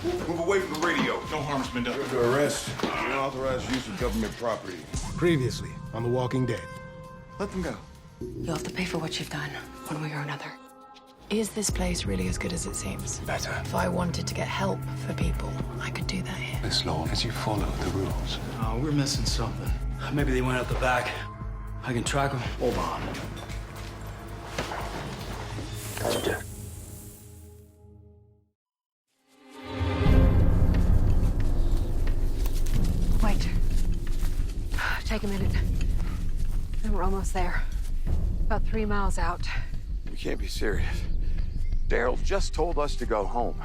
Move away from the radio. No harm's been done. You're under arrest. Unauthorized use of government property. Previously on The Walking Dead. Let them go. You'll have to pay for what you've done, one way or another. Is this place really as good as it seems? Better. If I wanted to get help for people, I could do that here. As long as you follow the rules. Oh, we're missing something. Maybe they went out the back. I can track them. Hold on. Wait. Take a minute. We're almost there. About 3 miles out. You can't be serious. Daryl just told us to go home.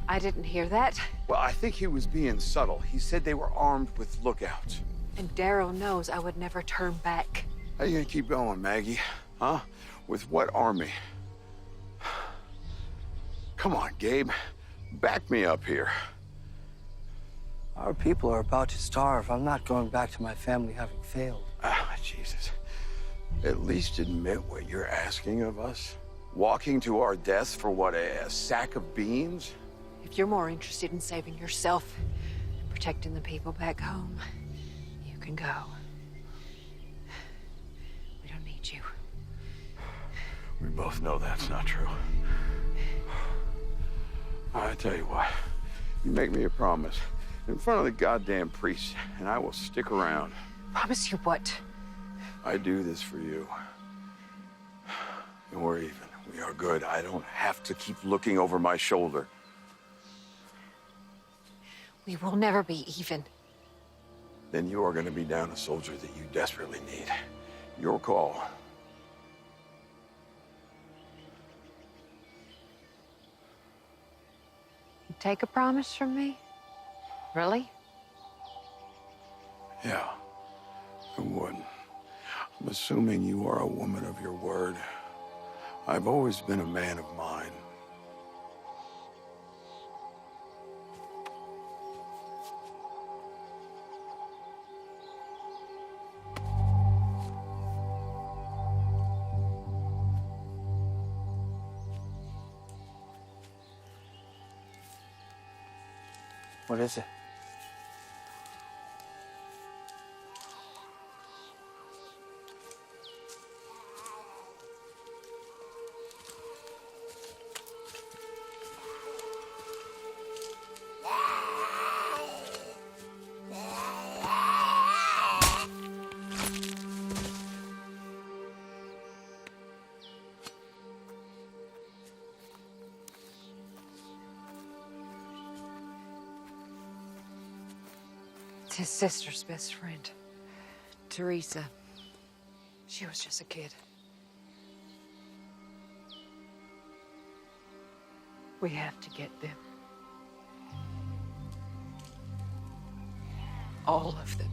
I didn't hear that. Well, I think he was being subtle. He said they were armed with lookouts. And Daryl knows I would never turn back. How you gonna keep going, Maggie? Huh? With what army? Come on, Gabe. Back me up here. Our people are about to starve. I'm not going back to my family having failed. Ah, Jesus. At least admit what you're asking of us. Walking to our deaths for what, a sack of beans? If you're more interested in saving yourself and protecting the people back home, you can go. We don't need you. We both know that's not true. I tell you what, you make me a promise in front of the goddamn priest, and I will stick around. Promise you what? I do this for you. And we're even. We are good. I don't have to keep looking over my shoulder. We will never be even. Then you are going to be down a soldier that you desperately need. Your call. You take a promise from me? Really? Yeah, I would. I'm assuming you are a woman of your word. I've always been a man of mine. What is it? It's his sister's best friend, Teresa. She was just a kid. We have to get them. All of them.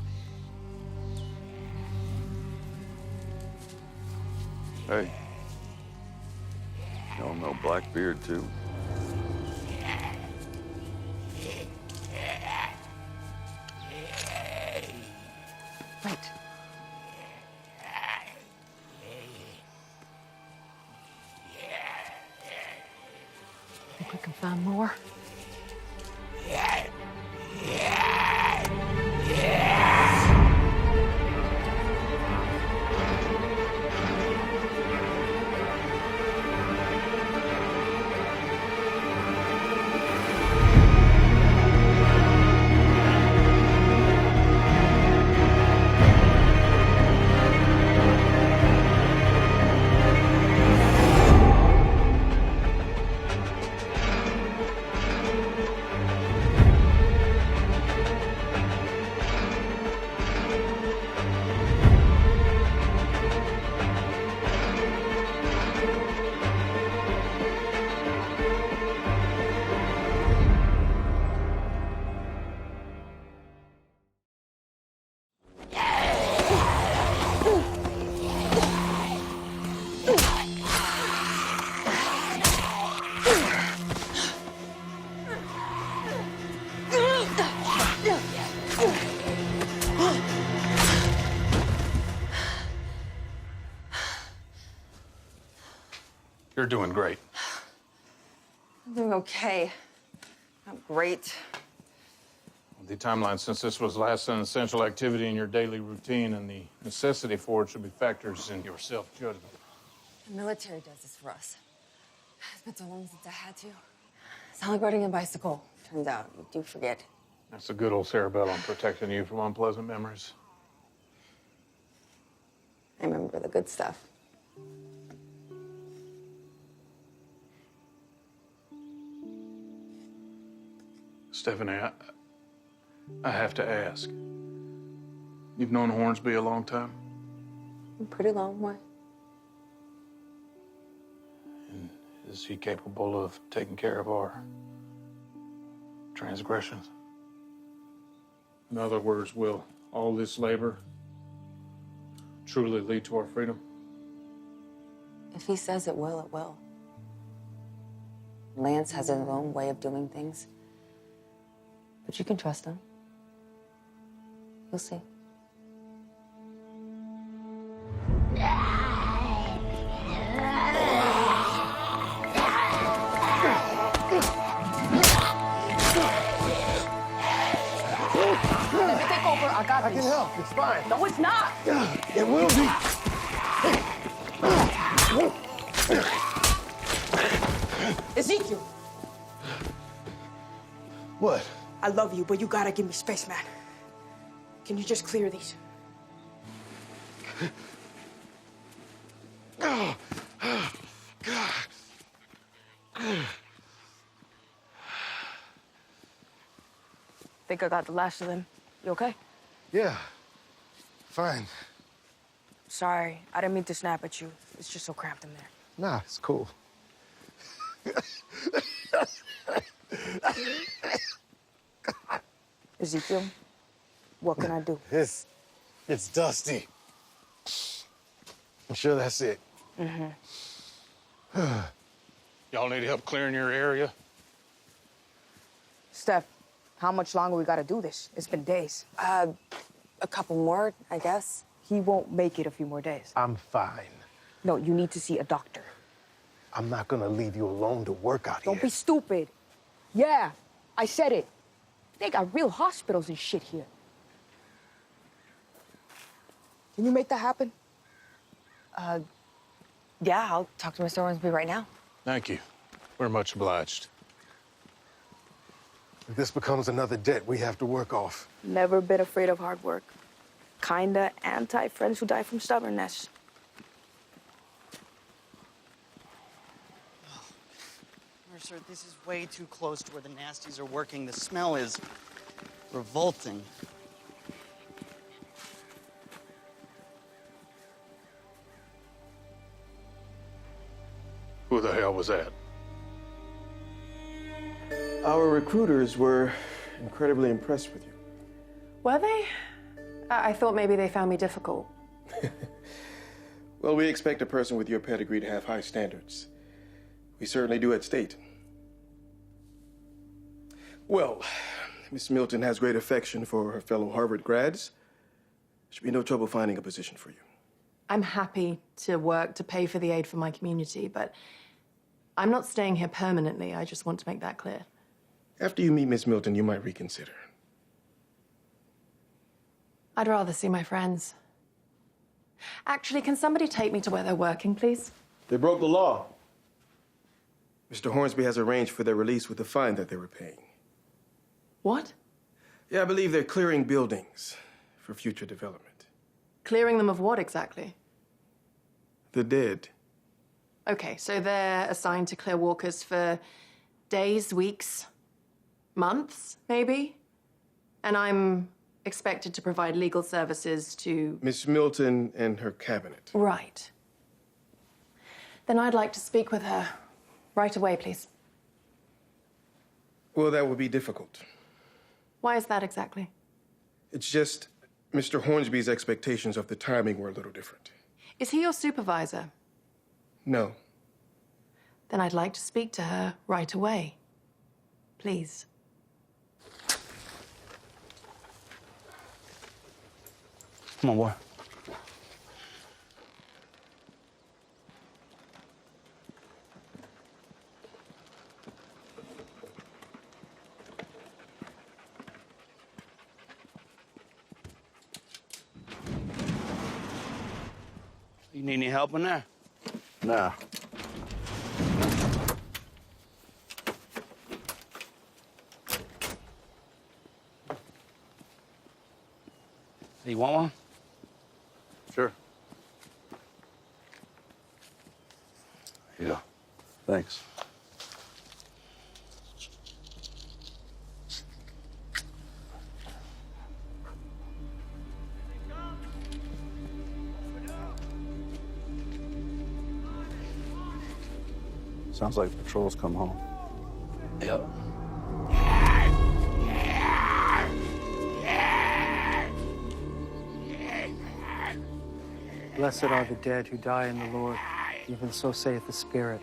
Hey. Y'all know Blackbeard, too? Wait. Think we can find more? You're doing great. I'm doing okay. Great. The timeline since this was last an essential activity in your daily routine, and the necessity for it should be factors in your self-judgment. The military does this for us. It's been so long since I had to. It's not like riding a bicycle. Turns out, you do forget. That's a good old cerebellum protecting you from unpleasant memories. I remember the good stuff. Stephanie, I have to ask. You've known Hornsby a long time? A pretty long way. And is he capable of taking care of our transgressions? In other words, will all this labor truly lead to our freedom? If he says it will, it will. Lance has his own way of doing things. But you can trust him. You'll see. Take over. I got I can help. It's fine. No, it's not. It will be. Ezekiel, What? I love you, but you gotta give me space, man. Can you just clear these? Think I got the last of them. You okay? Yeah. Fine. Sorry, I didn't mean to snap at you. It's just so cramped in there. Nah, it's cool. Ezekiel, what can I do? It's dusty. I'm sure that's it. Y'all need help clearing your area? Steph, how much longer we gotta do this? It's been days. A couple more, I guess. He won't make it a few more days. I'm fine. No, you need to see a doctor. I'm not gonna leave you alone to work out here. Don't be stupid. Yeah, I said it. They got real hospitals and shit here. Can you make that happen? Yeah, I'll talk to Mr. Hornsby right now. Thank you. We're much obliged. If this becomes another debt we have to work off. Never been afraid of hard work. Kinda anti-friends who die from stubbornness. Mercer, this is way too close to where the nasties are working. The smell is revolting. Who the hell was that? Our recruiters were incredibly impressed with you. Were they? I thought maybe they found me difficult. Well, we expect a person with your pedigree to have high standards. We certainly do at State. Well, Miss Milton has great affection for her fellow Harvard grads. Should be no trouble finding a position for you. I'm happy to work to pay for the aid for my community, but I'm not staying here permanently. I just want to make that clear. After you meet Miss Milton, you might reconsider. I'd rather see my friends. Actually, can somebody take me to where they're working, please? They broke the law. Mr. Hornsby has arranged for their release with the fine that they were paying. What? Yeah, I believe they're clearing buildings for future development. Clearing them of what exactly? The dead. Okay, so they're assigned to clear walkers for days, weeks, months, maybe? And I'm expected to provide legal services to... Miss Milton and her cabinet. Right. Then I'd like to speak with her right away, please. Well, that would be difficult. Why is that exactly? It's just Mr. Hornsby's expectations of the timing were a little different. Is he your supervisor? No. Then I'd like to speak to her right away. Please. Come on, boy. You need any help in there? Nah. You want one? Sure. Yeah, thanks. Sounds like the patrol's come home. Yep. Blessed are the dead who die in the Lord, even so saith the Spirit,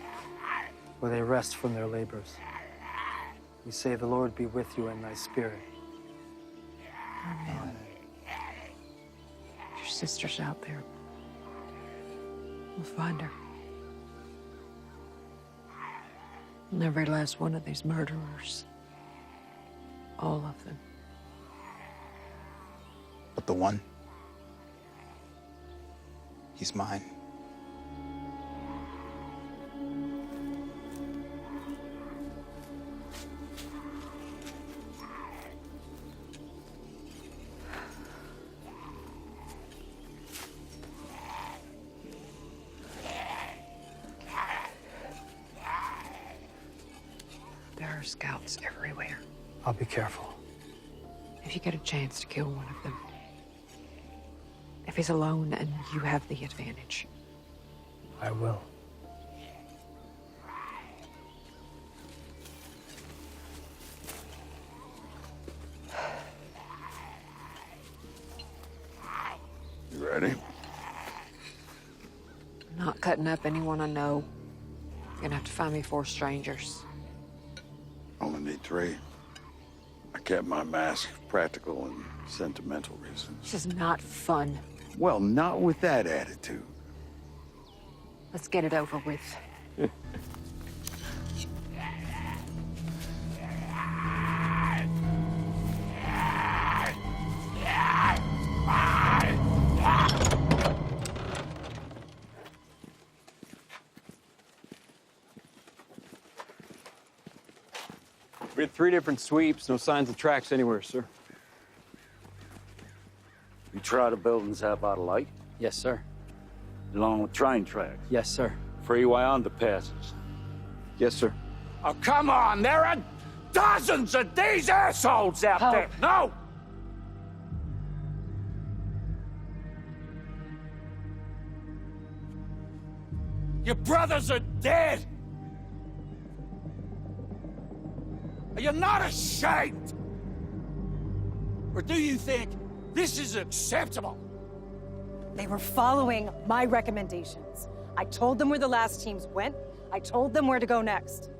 where they rest from their labors. We say, the Lord be with you and thy spirit. Amen. Your sister's out there. We'll find her. And every last one of these murderers. All of them. But the one, he's mine. There are scouts everywhere. I'll be careful. If you get a chance to kill one of them, if he's alone and you have the advantage, I will. You ready? I'm not cutting up anyone I know. You're gonna have to find me 4 strangers. Only need 3. I kept my mask practical and sentimental reasons. This is not fun. Well, not with that attitude. Let's get it over with. We had 3 different sweeps, no signs of tracks anywhere, sir. You try the buildings have out of light? Yes, sir. Along with train tracks? Yes, sir. Freeway underpasses? Yes, sir. Oh, come on! There are dozens of these assholes out there! No! Your brothers are dead! Are you not ashamed? Or do you think this is acceptable? They were following my recommendations. I told them where the last teams went. I told them where to go next.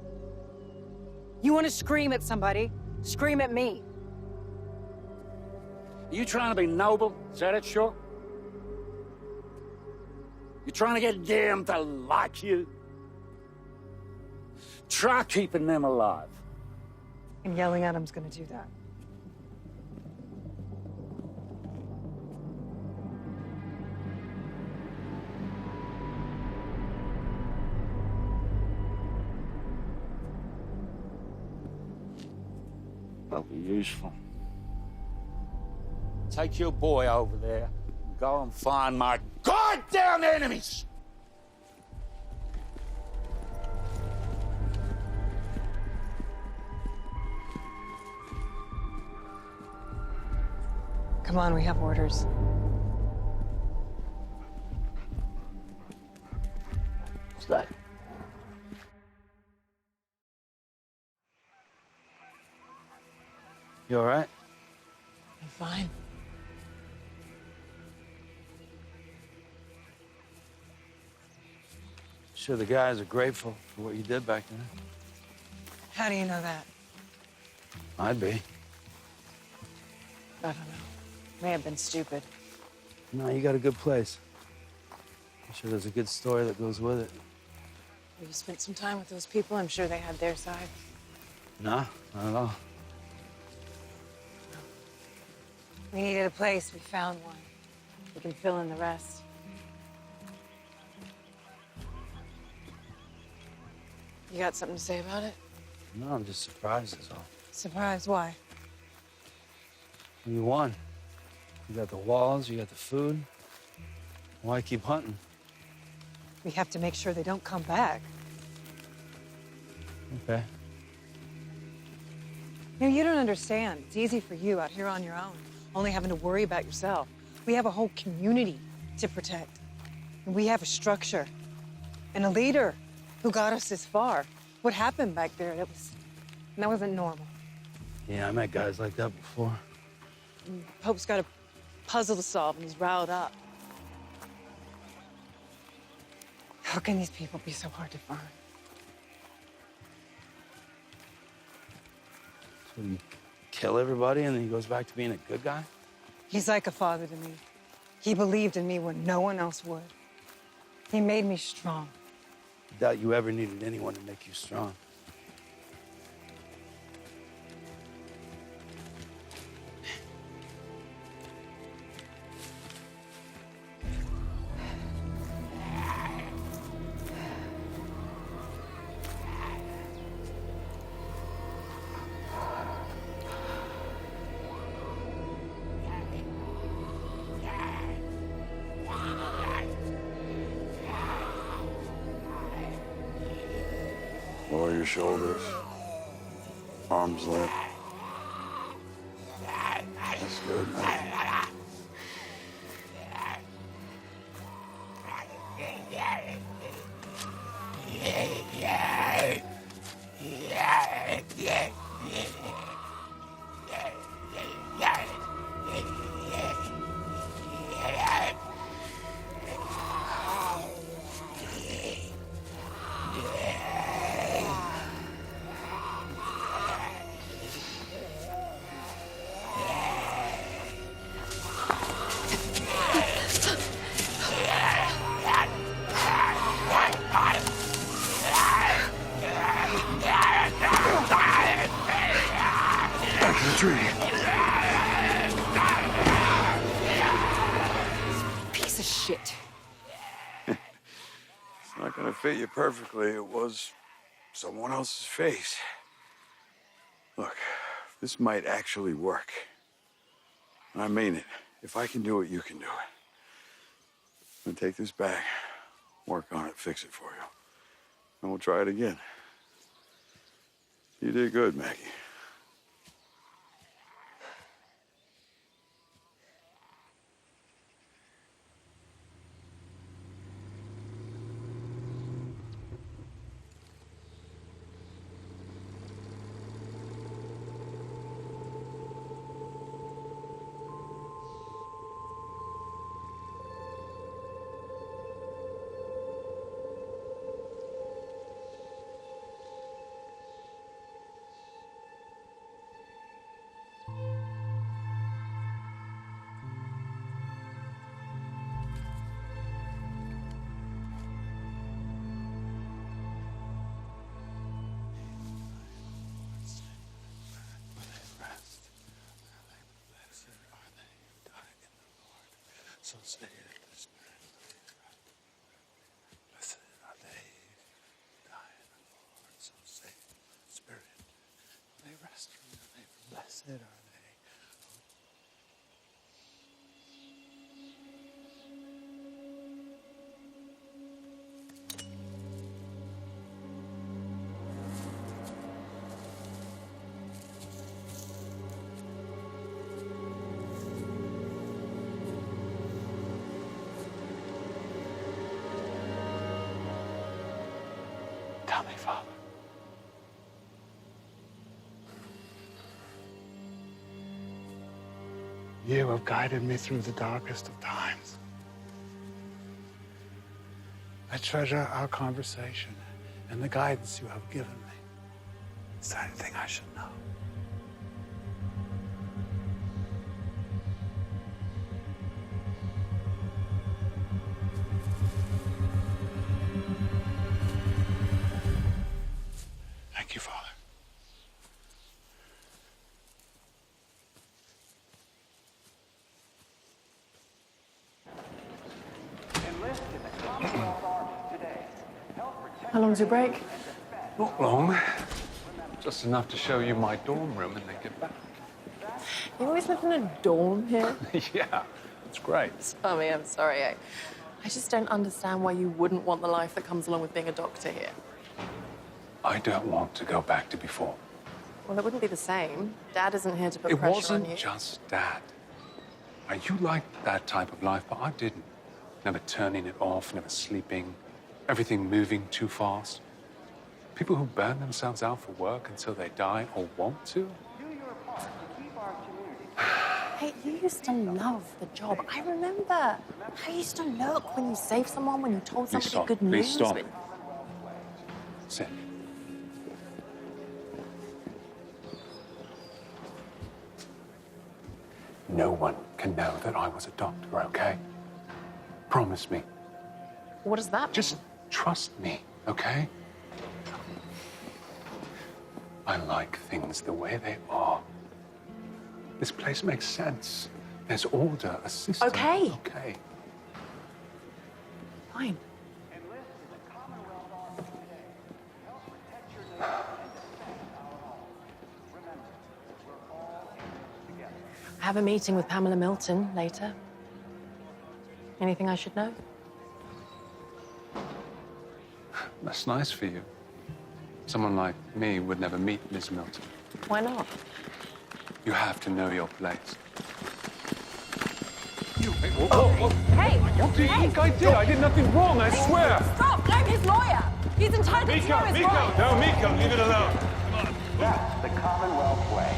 You want to scream at somebody? Scream at me. Are you trying to be noble? Is that it, sure? You trying to get them to like you? Try keeping them alive. And yelling at him's gonna do that. That'll be useful. Take your boy over there and go and find my goddamn enemies! Come on, we have orders. What's that? You all right? I'm fine. Sure the guys are grateful for what you did back then. How do you know that? I'd be. I don't know. May have been stupid. No, you got a good place. I'm sure there's a good story that goes with it. You spent some time with those people. I'm sure they had their side. No, not at all. We needed a place. We found one. We can fill in the rest. You got something to say about it? No, I'm just surprised is all. Surprised? Why? You won. You got the walls, you got the food. Why keep hunting? We have to make sure they don't come back. Okay. You know, you don't understand. It's easy for you out here on your own, only having to worry about yourself. We have a whole community to protect. And we have a structure and a leader who got us this far. What happened back there, that wasn't normal. Yeah, I met guys like that before. And Pope's got a puzzle to solve and he's riled up. How can these people be so hard to find? So you kill everybody and then he goes back to being a good guy? He's like a father to me. He believed in me when no one else would. He made me strong. I doubt you ever needed anyone to make you strong. Lower your shoulders, arms limp. That's good, man. Piece of shit. It's not gonna fit you perfectly. It was someone else's face. Look, this might actually work. I mean it. If I can do it, you can do it. I'm gonna take this back, work on it, fix it for you. And we'll try it again. You did good, Maggie. So say it, the Spirit. Blessed are they who die in the Lord. So say it, the Spirit. They rest from their labor. Blessed are they. Tell me, Father. You have guided me through the darkest of times. I treasure our conversation and the guidance you have given me. Is there anything I should know? Thank you, Father. How long's your break? Not long. Just enough to show you my dorm room and then get back. You always live in a dorm here? Yeah, it's great. Tommy, I'm sorry. I just don't understand why you wouldn't want the life that comes along with being a doctor here. I don't want to go back to before. Well, it wouldn't be the same. Dad isn't here to put It pressure wasn't on you. just Dad. You liked that type of life, but I didn't. Never turning it off, never sleeping, everything moving too fast. People who burn themselves out for work until they die or want to. Hey, you used to love the job. I remember how you used to look when you saved someone, when you told Please somebody stop. good Please news. stop. when- Sit. No one can know that I was a doctor, okay? Promise me. What does that mean? Just trust me, okay? I like things the way they are. This place makes sense. There's order, a system. Okay. Okay. Fine. I have a meeting with Pamela Milton later. Anything I should know? That's nice for you. Someone like me would never meet Miss Milton. Why not? You have to know your place. You. Hey! What do you think I did? I did nothing wrong, I swear. Stop! I'm his lawyer! He's entitled to know his rights! No, Miko, leave it alone. That's the Commonwealth way.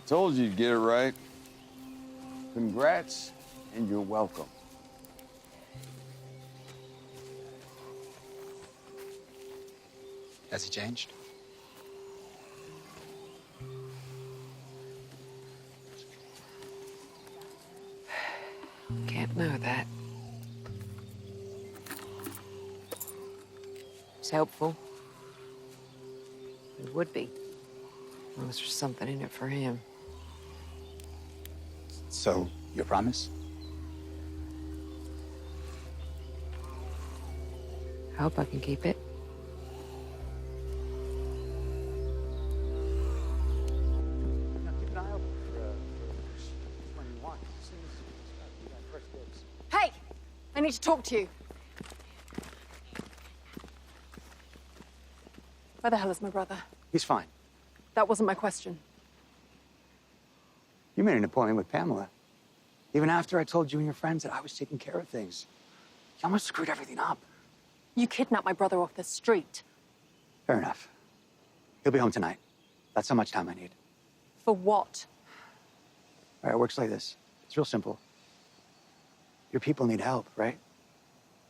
Told you you'd get it right. Congrats, and you're welcome. Has he changed? Can't know that. It's helpful. It would be. Unless there's something in it for him. So, your promise? I hope I can keep it. Keep an eye open for when you want. As soon as you got first dibs. Hey! I need to talk to you. Where the hell is my brother? He's fine. That wasn't my question. You made an appointment with Pamela. Even after I told you and your friends that I was taking care of things. You almost screwed everything up. You kidnapped my brother off the street. Fair enough. He'll be home tonight. That's how much time I need. For what? All right, it works like this. It's real simple. Your people need help, right?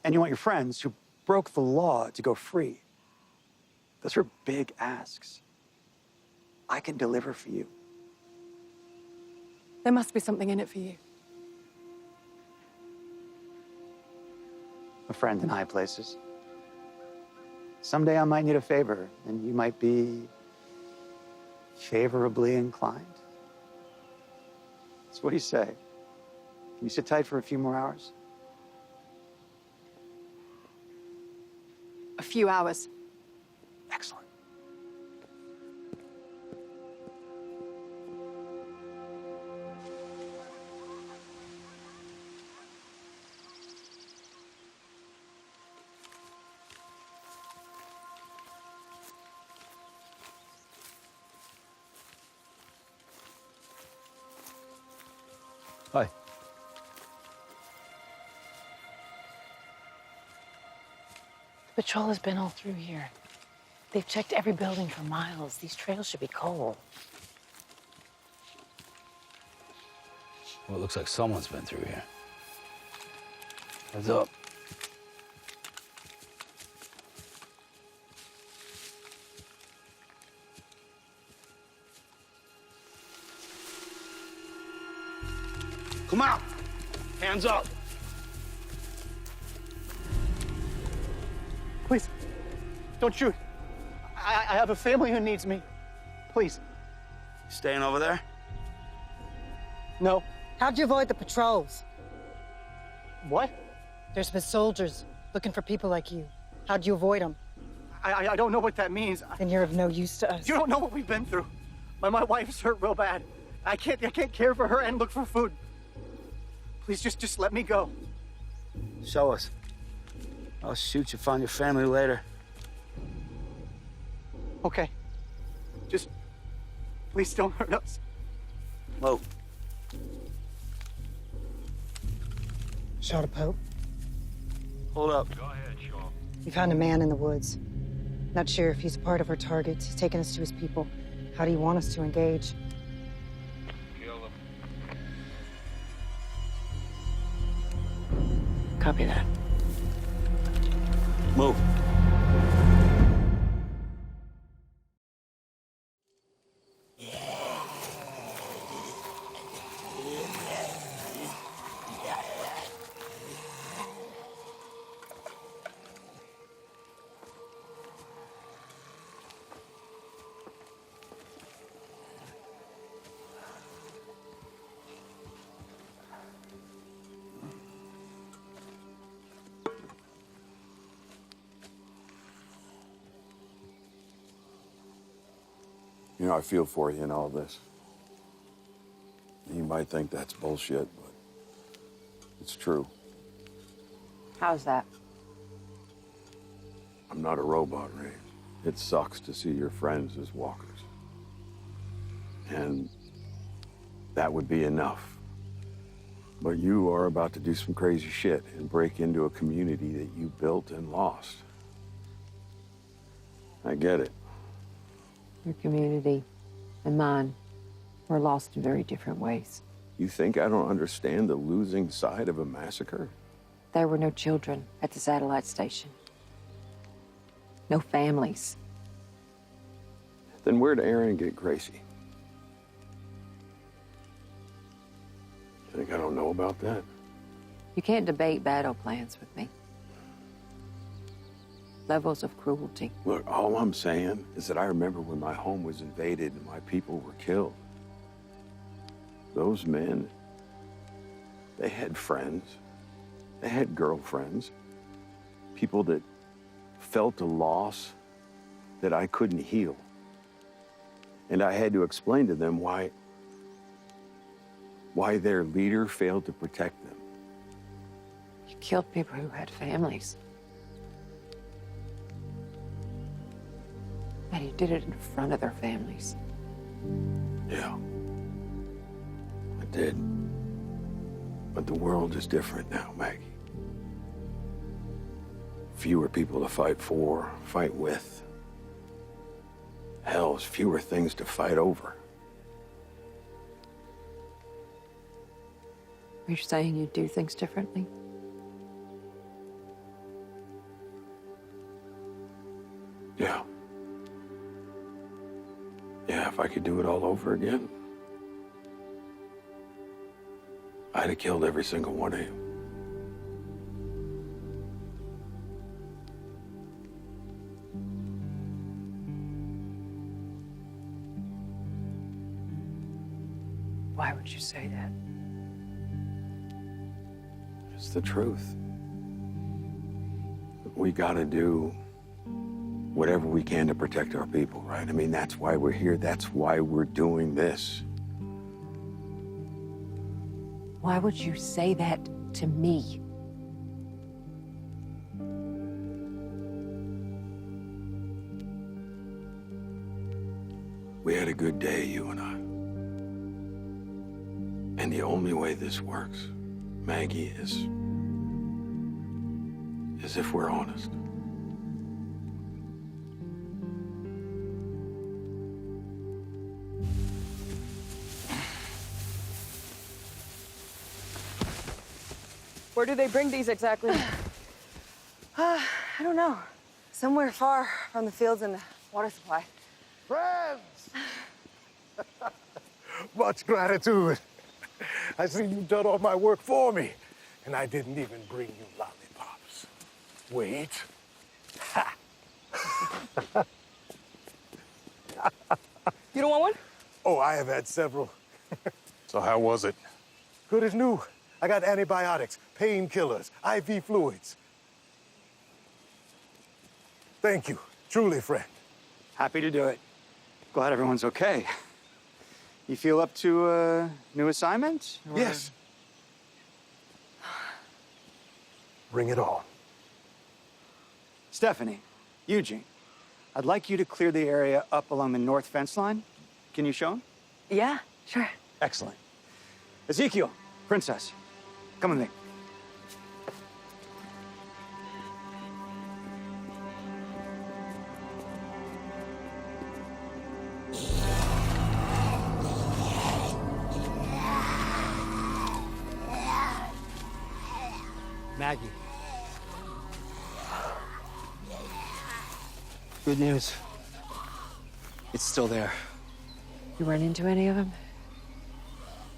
And you want your friends who broke the law to go free. Those are big asks. I can deliver for you. There must be something in it for you. A friend in high places. Someday I might need a favor, and you might be favorably inclined. So what do you say? Can you sit tight for a few more hours? A few hours. Excellent. Hi. The patrol has been all through here. They've checked every building for miles. These trails should be coal. Well, it looks like someone's been through here. Heads up. Come out! Hands up! Please, don't shoot. I have a family who needs me. Please. Staying over there? No. How'd you avoid the patrols? What? There's been soldiers looking for people like you. How'd you avoid them? I don't know what that means. Then you're of no use to us. You don't know what we've been through. My wife's hurt real bad. I can't care for her and look for food. Please just let me go. Show us. I'll shoot you, find your family later. Okay. Just please don't hurt us. Whoa. Shot a Pope. Hold up. We found a man in the woods. Not sure if he's a part of our target. He's taken us to his people. How do you want us to engage? Kill him. Copy that. Move. You know, I feel for you in all this. You might think that's bullshit, but it's true. How's that? I'm not a robot, Ray. It sucks to see your friends as walkers. And that would be enough. But you are about to do some crazy shit and break into a community that you built and lost. I get it. Your community and mine were lost in very different ways. You think I don't understand the losing side of a massacre? There were no children at the satellite station. No families. Then where'd Aaron get Gracie? Think I don't know about that? You can't debate battle plans with me. Levels of cruelty. Look, all I'm saying is that I remember when my home was invaded and my people were killed. Those men, they had friends. They had girlfriends. People that felt a loss that I couldn't heal. And I had to explain to them why their leader failed to protect them. You killed people who had families. And you did it in front of their families. Yeah, I did. But the world is different now, Maggie. Fewer people to fight for, fight with. Hell, there's fewer things to fight over. Are you saying you do things differently? Yeah. Yeah, if I could do it all over again, I'd have killed every single one of you. Why would you say that? It's the truth. We gotta do whatever we can to protect our people, right? I mean, that's why we're here. That's why we're doing this. Why would you say that to me? We had a good day, you and I. And the only way this works, Maggie, is if we're honest. Where do they bring these exactly? I don't know. Somewhere far from the fields and the water supply. Friends! Much gratitude. I see you've done all my work for me, and I didn't even bring you lollipops. Wait. Ha. You don't want one? Oh, I have had several. So how was it? Good as new. I got antibiotics, painkillers, IV fluids. Thank you. Truly, friend. Happy to do it. Glad everyone's okay. You feel up to a new assignment? Or... Yes. Bring it on. Stephanie, Eugene, I'd like you to clear the area up along the north fence line. Can you show him? Yeah, sure. Excellent. Ezekiel, Princess, come with me. Maggie. Good news. It's still there. You run into any of them?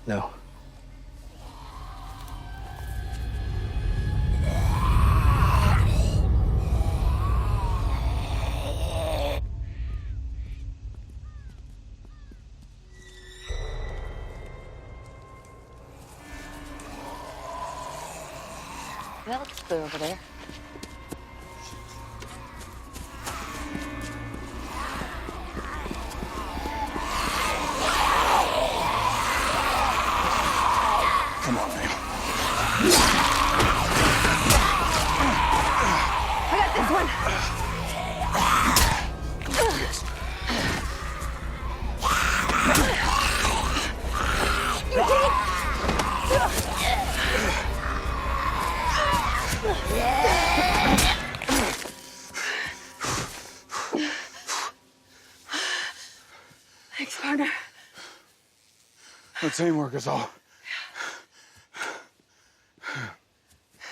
No. That looks clear over there. Come on, babe. I got this one. Thanks, partner. The teamwork is all.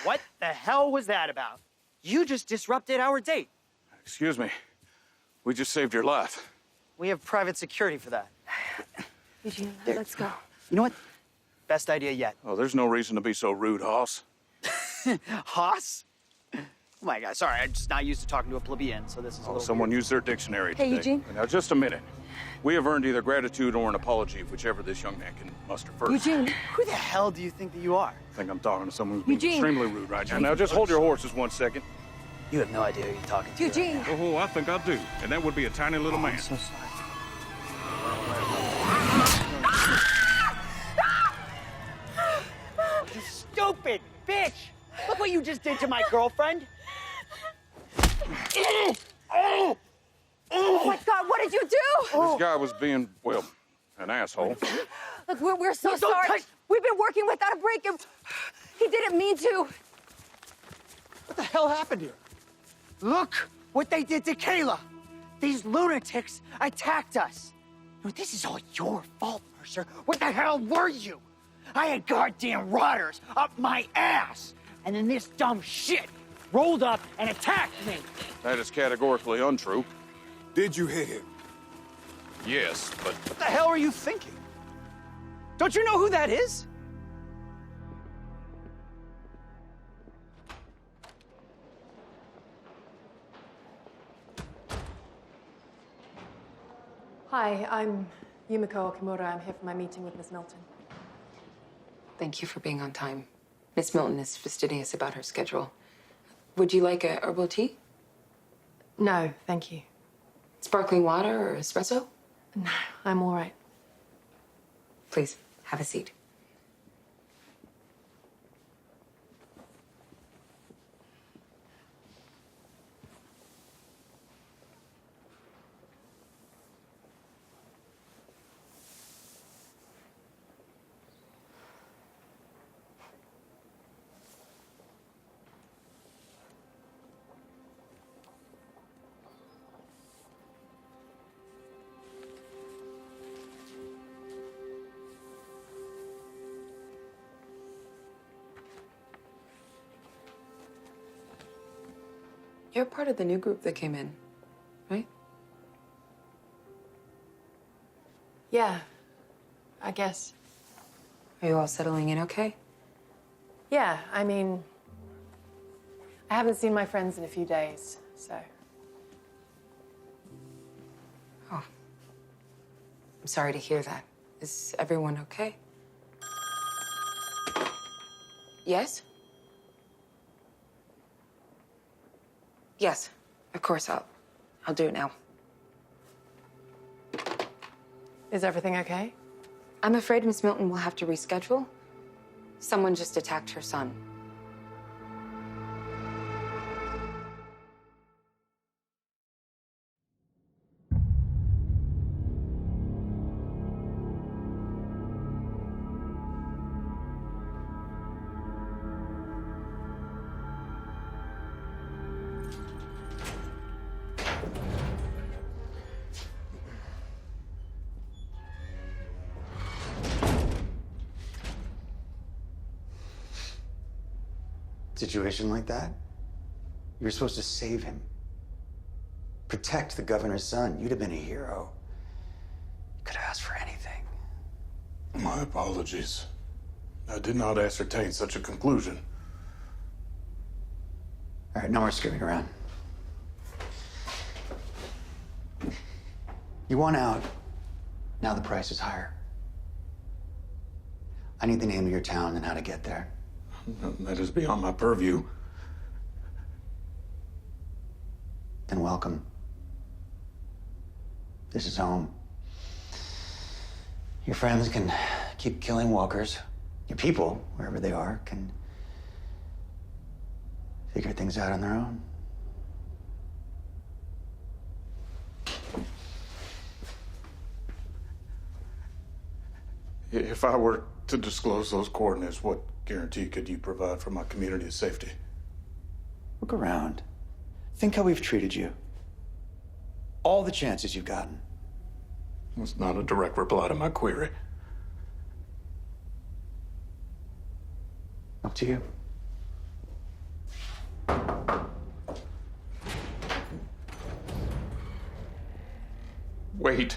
What the hell was that about? You just disrupted our date. Excuse me. We just saved your life. We have private security for that. Eugene, let's go. You know what? Best idea yet. Oh, there's no reason to be so rude, Hoss. Hoss? Oh my God, sorry, I'm just not used to talking to a plebeian, so this is a little Someone weird. used their dictionary Hey, today. Eugene. Now, just a minute. We have earned either gratitude or an apology, whichever this young man can muster first. Eugene. Who the hell do you think that you are? I think I'm talking to someone who's being Eugene. extremely rude right now. Now, just hold your horses 1 second. You have no idea who you're talking to. Eugene. Oh, I think I do. And that would be a tiny little man. I'm so sorry. You stupid bitch! Look what you just did to my girlfriend. Oh my God, what did you do? This guy was being, well, an asshole. Look, we're so No, don't sorry. touch- We've been working without a break and he didn't mean to. What the hell happened here? Look what they did to Kayla. These lunatics attacked us. No, this is all your fault, Mercer. What the hell were you? I had goddamn rotters up my ass. And then this dumb shit rolled up and attacked me. That is categorically untrue. Did you hit him? Yes, but What the hell are you thinking? Don't you know who that is? Hi, I'm Yumiko Okamura. I'm here for my meeting with Miss Milton. Thank you for being on time. Miss Milton is fastidious about her schedule. Would you like a herbal tea? No, thank you. Sparkling water or espresso? No, I'm all right. Please, have a seat. You're part of the new group that came in, right? Yeah, I guess. Are you all settling in okay? Yeah, I mean, I haven't seen my friends in a few days, so. Oh. I'm sorry to hear that. Is everyone okay? Yes? Yes, of course, I'll do it now. Is everything okay? I'm afraid Miss Milton will have to reschedule. Someone just attacked her son. Situation like that, you were supposed to save him. Protect the governor's son. You'd have been a hero. You could have asked for anything. My apologies. I did not ascertain such a conclusion. All right, no more screwing around. You want out. Now the price is higher. I need the name of your town and how to get there. That is beyond my purview. Then welcome. This is home. Your friends can keep killing walkers. Your people, wherever they are, can figure things out on their own. If I were to disclose those coordinates, what guarantee could you provide for my community's safety? Look around. Think how we've treated you. All the chances you've gotten. It's not a direct reply to my query. Up to you. Wait.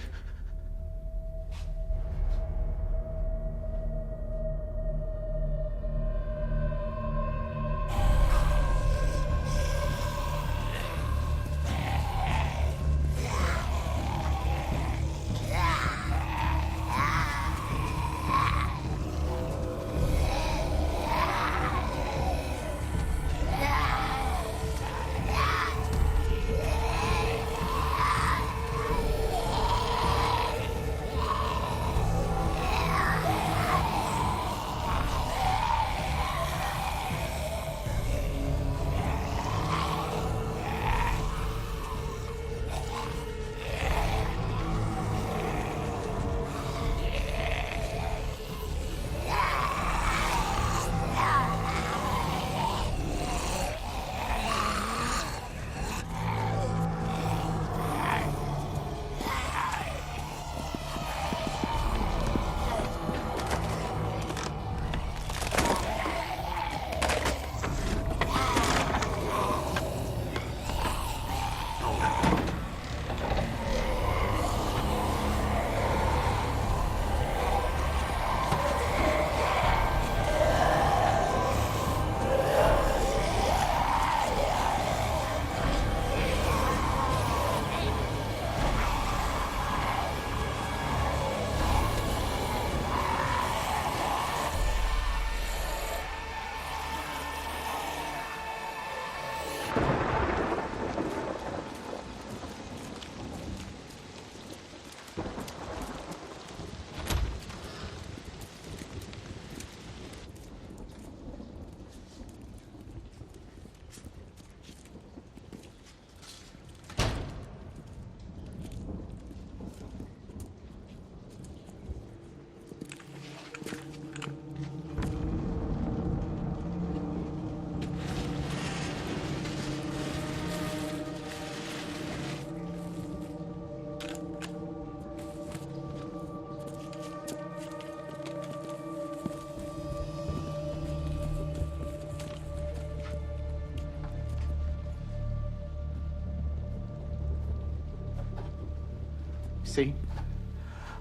See?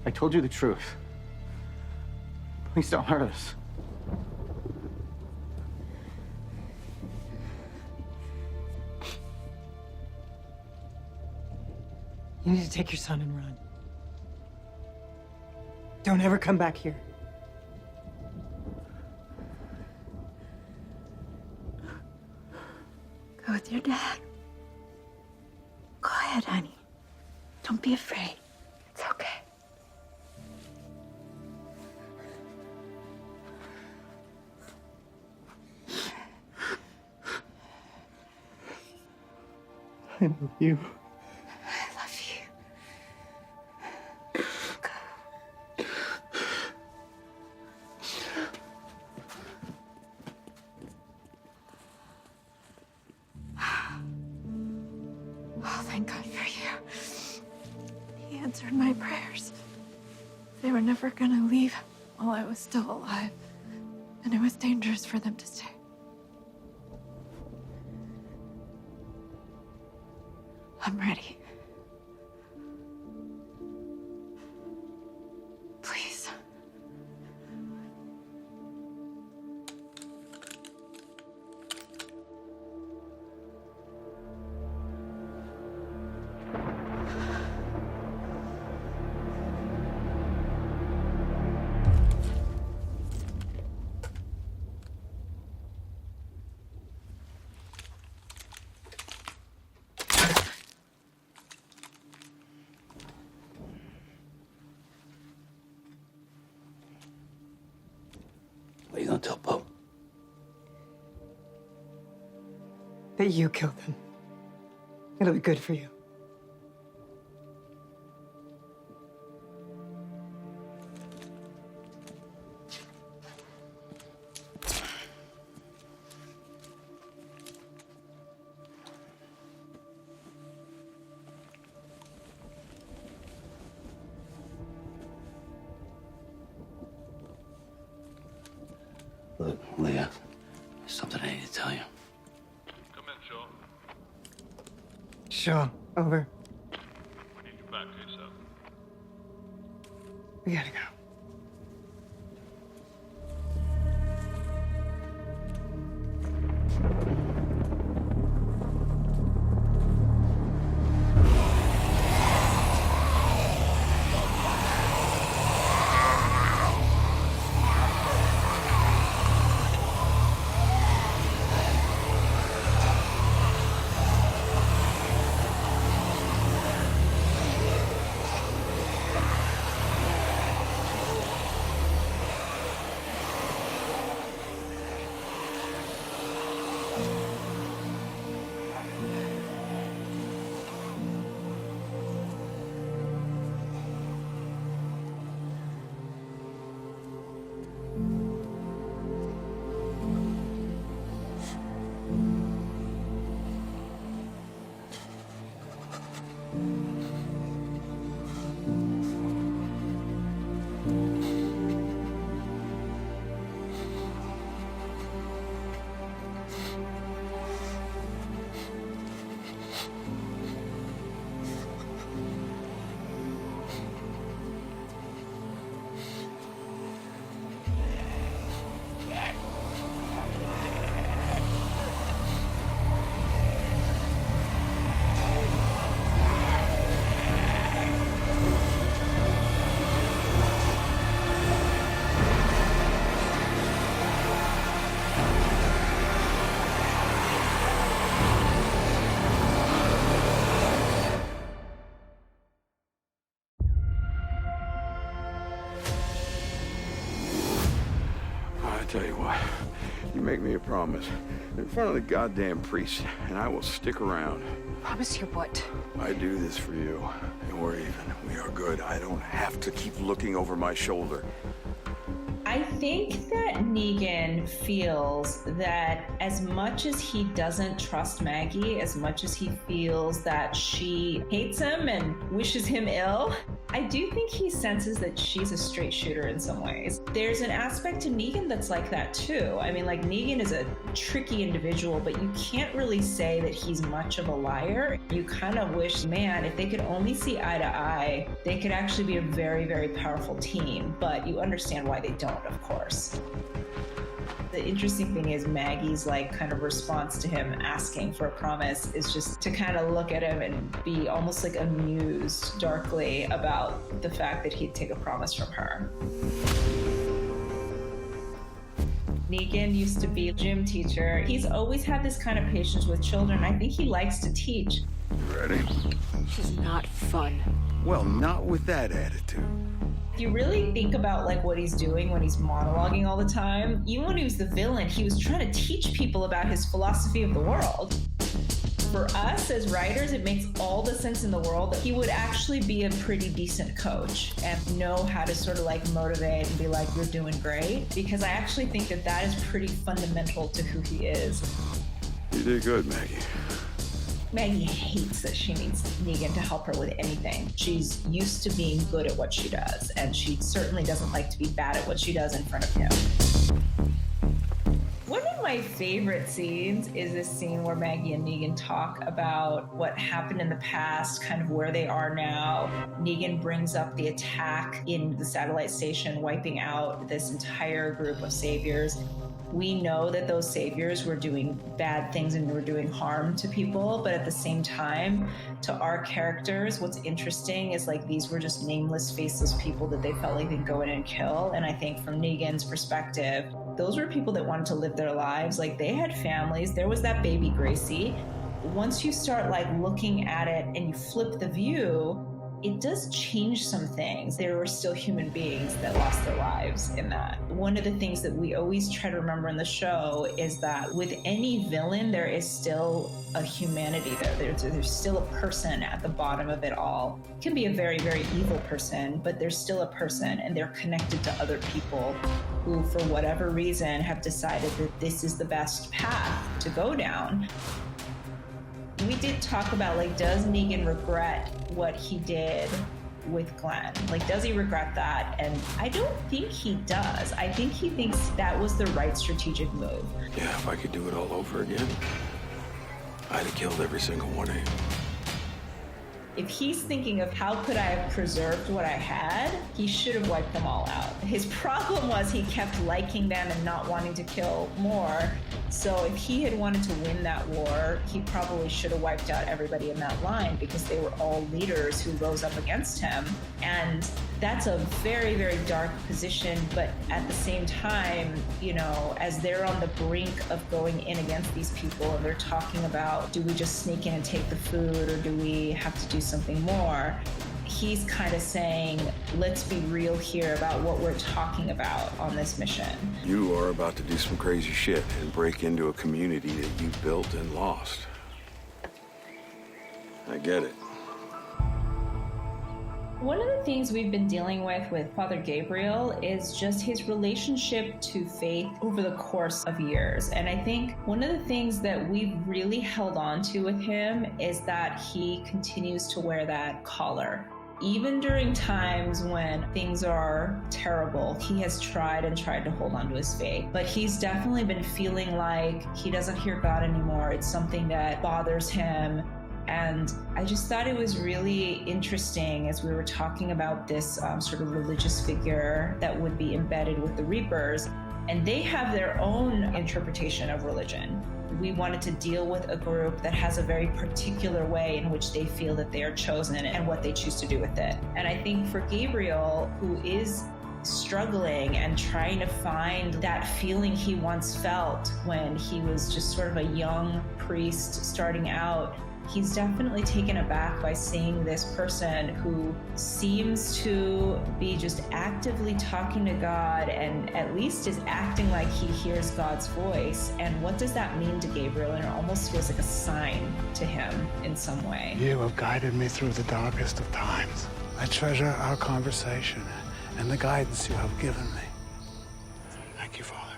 I told you the truth. Please don't hurt us. You need to take your son and run. Don't ever come back here. Go with your dad. Go ahead, honey. Don't be afraid. It's okay. I love you. I love you. Oh, thank God for you. He answered my prayers. They were never gonna leave while I was still alive, and it was dangerous for them to stay. I'm ready. Please. What are you gonna tell Pope? That you killed them. It'll be good for you. Look, Leah, there's something I need to tell you. Come in, Shaw. Shaw, over. We need you back ASAP. We gotta go. I tell you what, you make me a promise in front of the goddamn priest, and I will stick around. Promise you what? I do this for you, and we're even. We are good. I don't have to keep looking over my shoulder. I think that Negan feels that as much as he doesn't trust Maggie, as much as he feels that she hates him and wishes him ill, I do think he senses that she's a straight shooter in some ways. There's an aspect to Negan that's like that too. I mean, like, Negan is a tricky individual, but you can't really say that he's much of a liar. You kind of wish, man, if they could only see eye to eye, they could actually be a very, very powerful team. But you understand why they don't, of course. The interesting thing is Maggie's like kind of response to him asking for a promise is just to kind of look at him and be almost like amused darkly about the fact that he'd take a promise from her. Negan used to be a gym teacher. He's always had this kind of patience with children. I think he likes to teach. Ready? This is not fun. Well, not with that attitude. If you really think about like what he's doing when he's monologuing all the time, even when he was the villain, he was trying to teach people about his philosophy of the world. For us as writers, it makes all the sense in the world that he would actually be a pretty decent coach and know how to sort of like motivate and be like, you're doing great. Because I actually think that that is pretty fundamental to who he is. You did good, Maggie. Maggie hates that she needs Negan to help her with anything. She's used to being good at what she does, and she certainly doesn't like to be bad at what she does in front of him. One of my favorite scenes is this scene where Maggie and Negan talk about what happened in the past, kind of where they are now. Negan brings up the attack in the satellite station, wiping out this entire group of saviors. We know that those saviors were doing bad things and were doing harm to people, but at the same time, to our characters, what's interesting is like these were just nameless, faceless people that they felt like they'd go in and kill. And I think from Negan's perspective, those were people that wanted to live their lives. Like, they had families. There was that baby Gracie. Once you start like looking at it and you flip the view, it does change some things. There were still human beings that lost their lives in that. One of the things that we always try to remember in the show is that with any villain, there is still a humanity there. There's still a person at the bottom of it all. It can be a very, very evil person, but there's still a person, and they're connected to other people who, for whatever reason, have decided that this is the best path to go down. We did talk about, like, does Negan regret what he did with Glenn? Like, does he regret that? And I don't think he does. I think he thinks that was the right strategic move. Yeah, if I could do it all over again, I'd have killed every single one of you. If he's thinking of how could I have preserved what I had, he should have wiped them all out. His problem was he kept liking them and not wanting to kill more. So if he had wanted to win that war, he probably should have wiped out everybody in that line, because they were all leaders who rose up against him. And that's a very, very dark position. But at the same time, you know, as they're on the brink of going in against these people and they're talking about, do we just sneak in and take the food, or do we have to do something more? He's kind of saying, let's be real here about what we're talking about on this mission. You are about to do some crazy shit and break into a community that you built and lost. I get it. One of the things we've been dealing with Father Gabriel is just his relationship to faith over the course of years. And I think one of the things that we've really held on to with him is that he continues to wear that collar. Even during times when things are terrible, he has tried to hold on to his faith. But he's definitely been feeling like he doesn't hear God anymore. It's something that bothers him. And I just thought it was really interesting as we were talking about this sort of religious figure that would be embedded with the Reapers. And they have their own interpretation of religion. We wanted to deal with a group that has a very particular way in which they feel that they are chosen and what they choose to do with it. And I think for Gabriel, who is struggling and trying to find that feeling he once felt when he was just sort of a young priest starting out, he's definitely taken aback by seeing this person who seems to be just actively talking to God and at least is acting like he hears God's voice. And what does that mean to Gabriel? And it almost feels like a sign to him in some way. You have guided me through the darkest of times. I treasure our conversation and the guidance you have given me. Thank you, Father.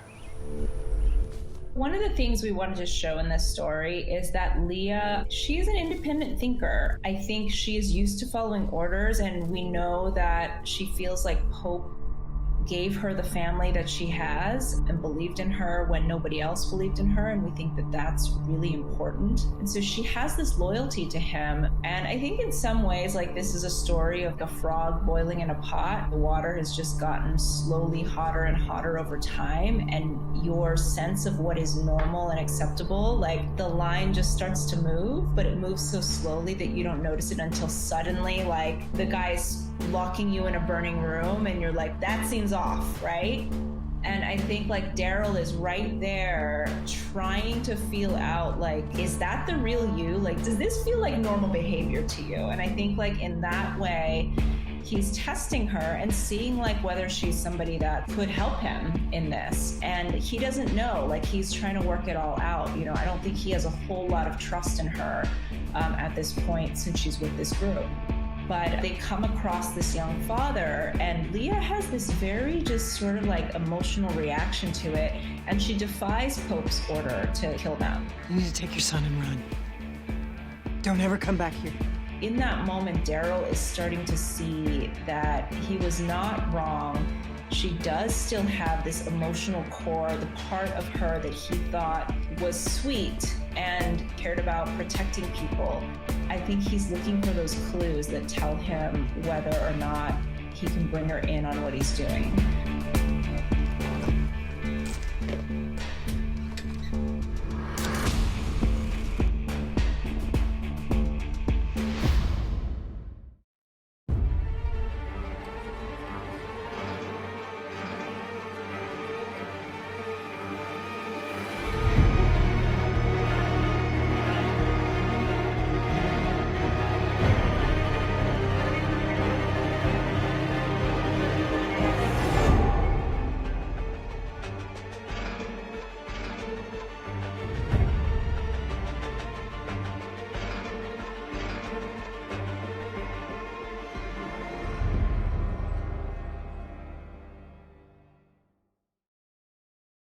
One of the things we wanted to show in this story is that Leah, she is an independent thinker. I think she is used to following orders, and we know that she feels like Pope gave her the family that she has and believed in her when nobody else believed in her, and we think that that's really important. And so she has this loyalty to him, and I think in some ways, like, this is a story of a frog boiling in a pot. The water has just gotten slowly hotter and hotter over time, and your sense of what is normal and acceptable, like, the line just starts to move, but it moves so slowly that you don't notice it until suddenly, like, the guy's locking you in a burning room and you're like, that seems off, right? And I think like Daryl is right there trying to feel out, like, is that the real you? Like, does this feel like normal behavior to you? And I think like in that way, he's testing her and seeing like whether she's somebody that could help him in this. And he doesn't know, like, he's trying to work it all out. You know, I don't think he has a whole lot of trust in her at this point since she's with this group. But they come across this young father, and Leah has this very just sort of like emotional reaction to it, and she defies Pope's order to kill them. You need to take your son and run. Don't ever come back here. In that moment, Daryl is starting to see that he was not wrong. She does still have this emotional core, the part of her that he thought was sweet and cared about protecting people. I think he's looking for those clues that tell him whether or not he can bring her in on what he's doing.